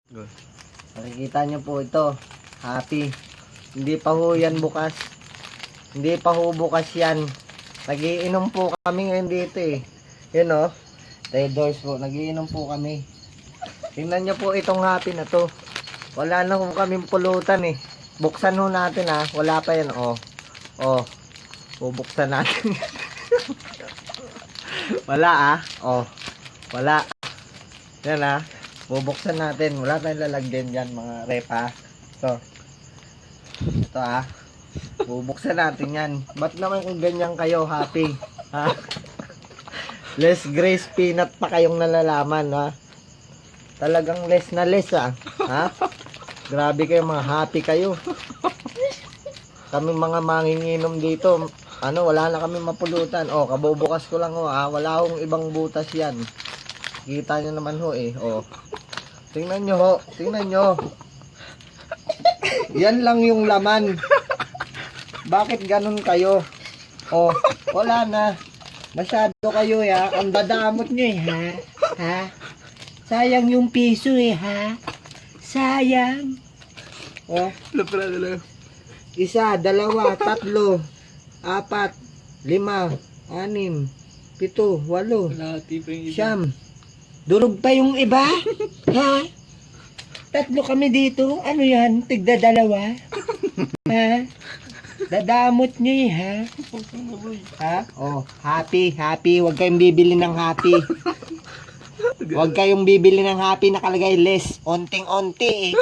Good. Nakikita nyo po ito. Happy. Hindi pa ho yan bukas. Hindi pa ho bukas yan. Nagiinom po kami ngayon dito eh. Yun o. Red doors po. Nagiinom po kami. Tingnan nyo po itong happy na to. Wala na ho kaming pulutan eh. Buksan ho natin ha. Wala pa yan o. O. Bubuksan natin. Wala ah. O. Wala. Yan ah. Bubuksan natin. Wala tayong lalagyan dyan mga repa. So. Ito ah. Bubuksan natin yan. Ba't naman kung ganyan kayo happy? Ha? Less Grace Peanut pa kayong nalalaman ha? Talagang less na less ah. Ha? Grabe kayo mga happy kayo. Kami mga manginginom dito. Ano, wala na kami mapulutan. Oh, kabubukas ko lang ho ah. Wala akong ibang butas yan. Kita nyo naman ho eh. Oh. Tingnan nyo ho. Tingnan nyo. Yan lang yung laman. Bakit ganun kayo? Oh, wala na. Masyado kayo ya. Ang dadamot nyo eh ha. Ha? Sayang yung piso eh ha. Sayang. Oh. Isa, dalawa, tatlo, apat, lima, anim, pito, walo, siyam. Durog pa yung iba? Ha? Tatlo kami dito. Ano yan? Tigda dalawa? Ha? Dadamot nyo eh, ha? Ha? Oh, happy, happy. Huwag kayong bibili ng happy. Huwag kayong bibili ng happy nakalagay less. Onting-onti eh.